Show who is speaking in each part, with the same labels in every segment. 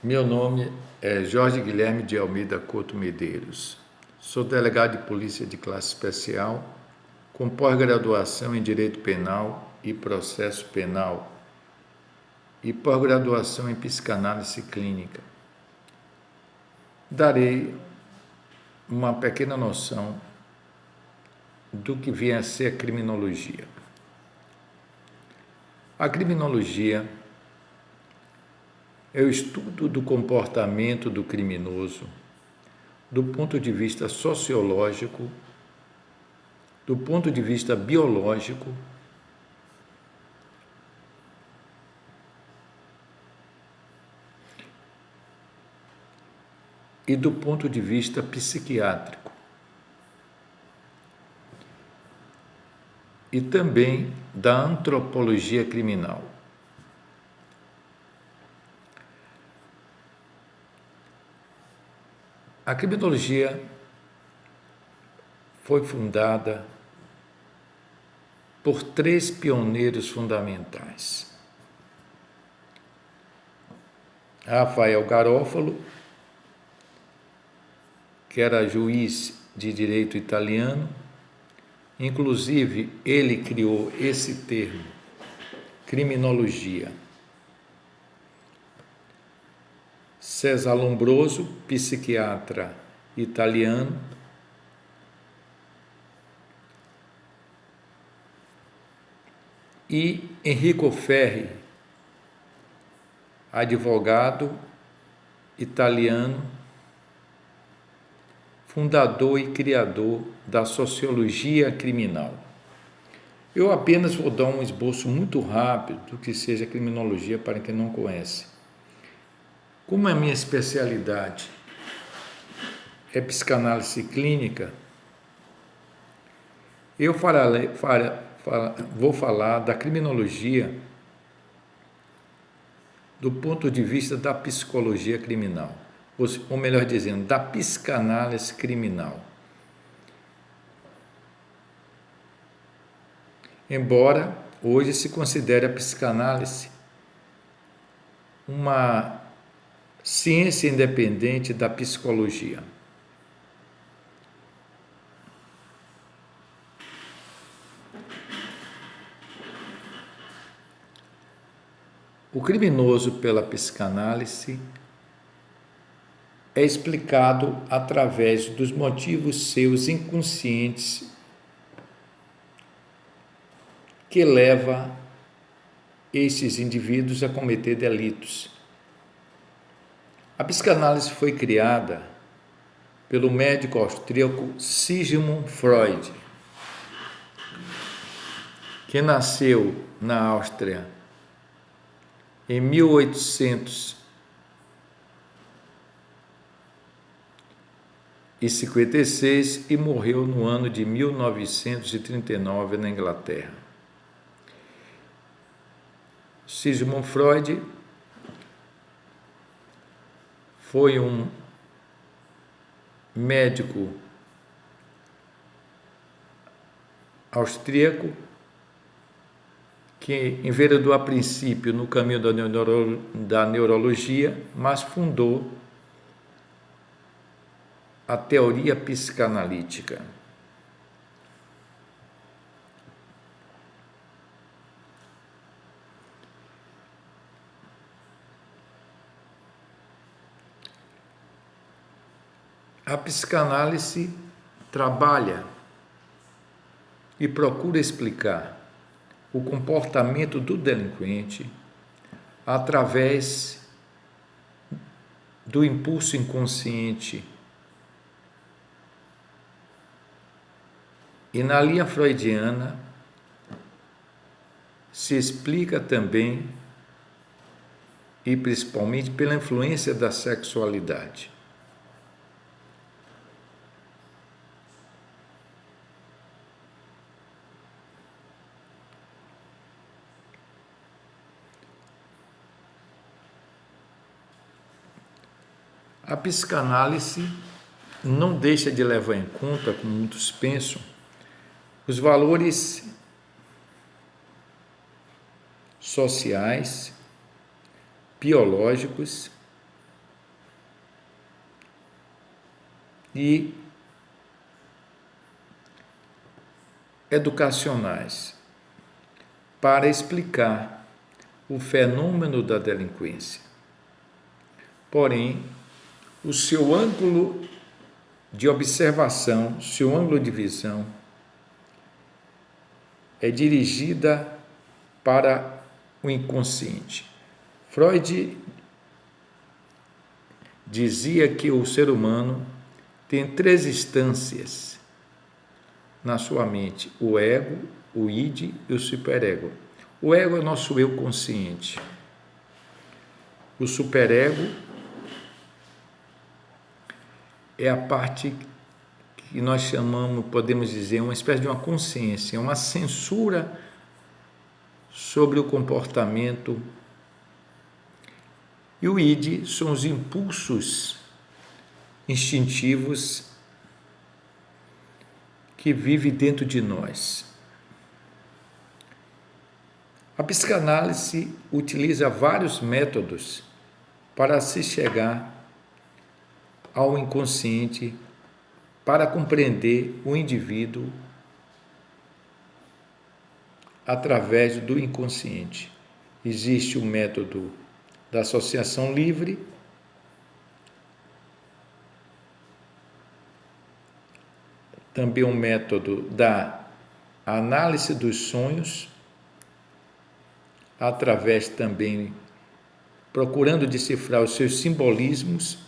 Speaker 1: Meu nome é Jorge Guilherme de Almeida Couto Medeiros. Sou delegado de polícia de classe especial, com pós-graduação em Direito Penal e Processo Penal e pós-graduação em Psicanálise Clínica. Darei uma pequena noção do que vem a ser a criminologia. A criminologia é o estudo do comportamento do criminoso do ponto de vista sociológico, do ponto de vista biológico e do ponto de vista psiquiátrico. E também da antropologia criminal. A criminologia foi fundada por três pioneiros fundamentais: Rafael Garofalo, que era juiz de direito italiano, inclusive ele criou esse termo, criminologia. César Lombroso, psiquiatra italiano, e Enrico Ferri, advogado italiano, fundador e criador da sociologia criminal. Eu apenas vou dar um esboço muito rápido do que seja criminologia para quem não conhece. Como a minha especialidade é psicanálise clínica, eu vou falar da criminologia do ponto de vista da psicologia criminal, ou melhor dizendo, da psicanálise criminal. Embora hoje se considere a psicanálise uma ciência independente da psicologia. O criminoso pela psicanálise é explicado através dos motivos seus inconscientes que leva esses indivíduos a cometer delitos. A psicanálise foi criada pelo médico austríaco Sigmund Freud, que nasceu na Áustria em 1856 e morreu no ano de 1939 na Inglaterra. Sigmund Freud foi um médico austríaco que enveredou a princípio no caminho da neurologia, mas fundou a teoria psicanalítica. A psicanálise trabalha e procura explicar o comportamento do delinquente através do impulso inconsciente. E na linha freudiana se explica também e principalmente pela influência da sexualidade. A psicanálise não deixa de levar em conta, como muitos pensam, os valores sociais, biológicos e educacionais para explicar o fenômeno da delinquência. Porém, o seu ângulo de observação, seu ângulo de visão é dirigida para o inconsciente. Freud dizia que o ser humano tem 3 instâncias na sua mente: o ego, o id e o superego. O ego é o nosso eu consciente. O superego é a parte que nós chamamos, podemos dizer, uma espécie de uma consciência, uma censura sobre o comportamento. E o id são os impulsos instintivos que vivem dentro de nós. A psicanálise utiliza vários métodos para se chegar ao inconsciente, para compreender o indivíduo através do inconsciente. Existe o método da associação livre, também o método da análise dos sonhos, através também procurando decifrar os seus simbolismos,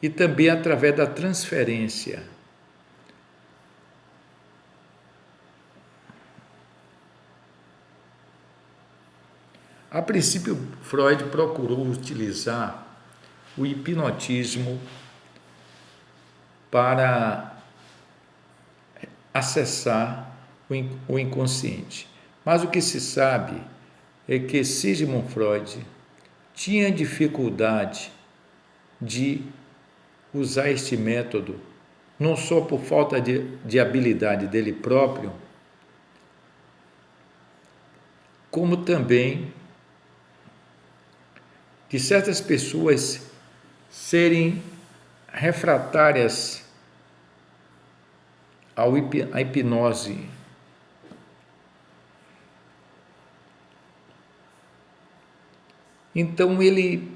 Speaker 1: e também através da transferência. A princípio, Freud procurou utilizar o hipnotismo para acessar o inconsciente. Mas o que se sabe é que Sigmund Freud tinha dificuldade de usar este método, não só por falta de habilidade dele próprio, como também de certas pessoas serem refratárias à hipnose. Então ele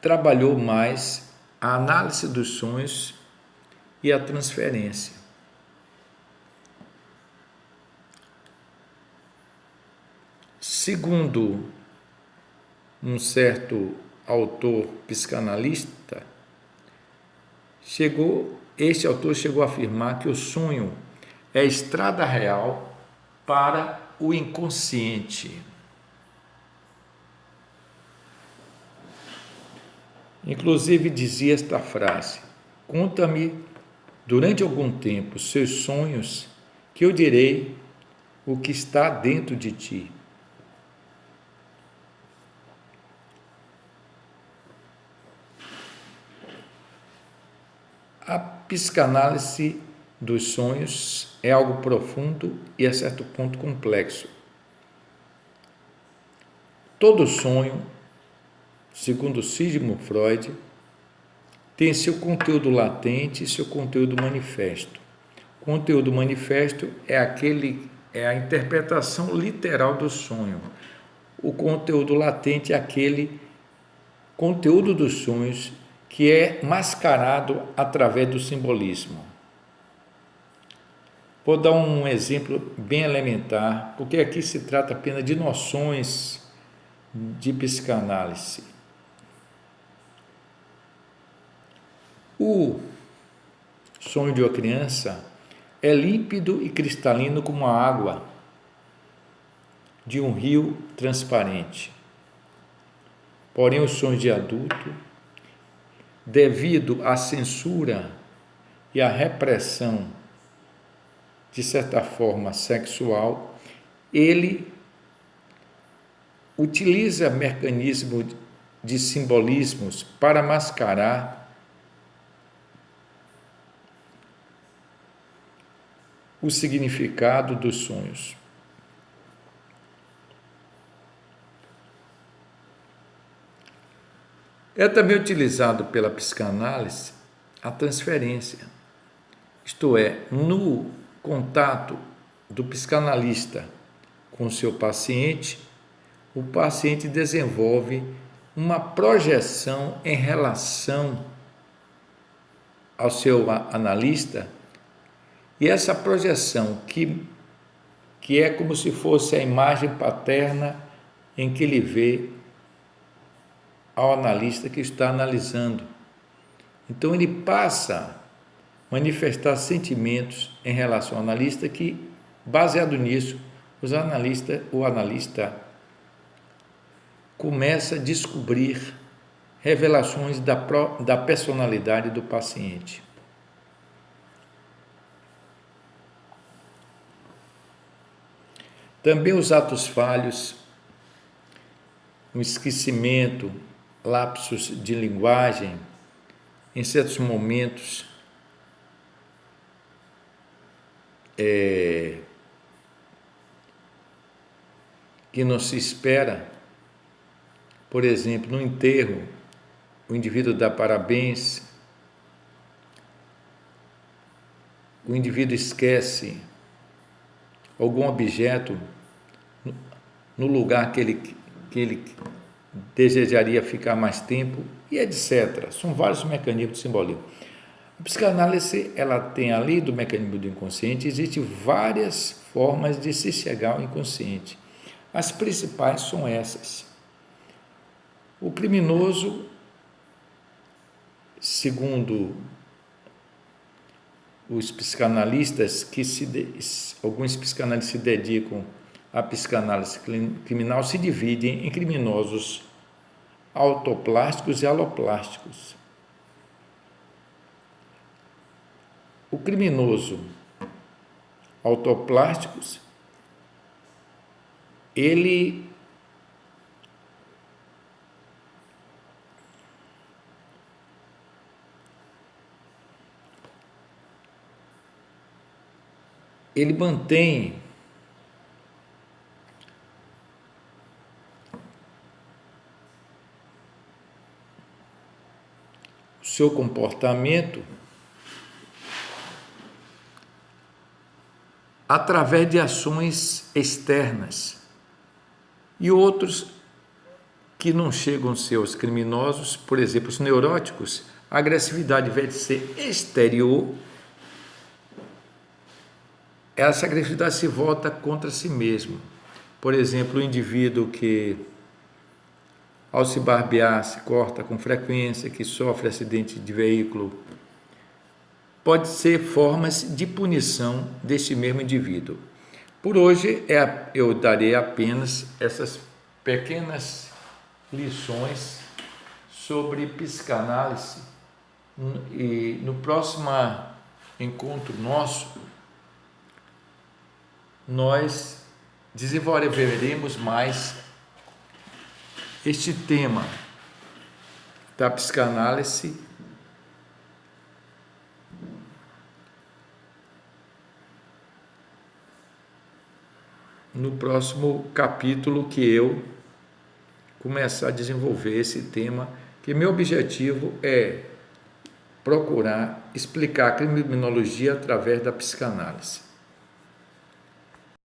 Speaker 1: trabalhou mais a análise dos sonhos e a transferência. Segundo um certo autor psicanalista, este autor chegou a afirmar que o sonho é a estrada real para o inconsciente. Inclusive dizia esta frase: conta-me durante algum tempo seus sonhos, que eu direi o que está dentro de ti. A psicanálise dos sonhos é algo profundo e a certo ponto complexo. Todo sonho, segundo Sigmund Freud, tem seu conteúdo latente e seu conteúdo manifesto. O conteúdo manifesto é a interpretação literal do sonho. O conteúdo latente é aquele conteúdo dos sonhos que é mascarado através do simbolismo. Vou dar um exemplo bem elementar, porque aqui se trata apenas de noções de psicanálise. O sonho de uma criança é límpido e cristalino como a água de um rio transparente. Porém, os sonhos de adulto, devido à censura e à repressão, de certa forma sexual, ele utiliza mecanismos de simbolismos para mascarar o significado dos sonhos. É também utilizado pela psicanálise a transferência, isto é, no contato do psicanalista com o seu paciente, o paciente desenvolve uma projeção em relação ao seu analista, e essa projeção que é como se fosse a imagem paterna em que ele vê ao analista que está analisando. Então ele passa a manifestar sentimentos em relação ao analista que, baseado nisso, o analista começa a descobrir revelações da personalidade do paciente. Também os atos falhos, o esquecimento, lapsos de linguagem, em certos momentos, que não se espera. Por exemplo, no enterro, o indivíduo dá parabéns, o indivíduo esquece algum objeto no lugar que ele desejaria ficar mais tempo, e etc. São vários mecanismos de simbolismo. A psicanálise, ela tem, além do mecanismo do inconsciente, existem várias formas de se chegar ao inconsciente. As principais são essas. O criminoso, segundo os psicanalistas, alguns psicanalistas se dedicam à psicanálise criminal, se dividem em criminosos autoplásticos e aloplásticos. O criminoso autoplásticos, ele mantém o seu comportamento através de ações externas, e outros que não chegam a ser os criminosos, por exemplo, os neuróticos, a agressividade, ao invés de ser exterior, essa agressividade se volta contra si mesmo. Por exemplo, o indivíduo que, ao se barbear, se corta com frequência, que sofre acidente de veículo, pode ser formas de punição desse mesmo indivíduo. Por hoje, eu darei apenas essas pequenas lições sobre psicanálise, e no próximo encontro nosso, nós desenvolveremos mais este tema da psicanálise no próximo capítulo, que eu começar a desenvolver esse tema, que meu objetivo é procurar explicar a criminologia através da psicanálise.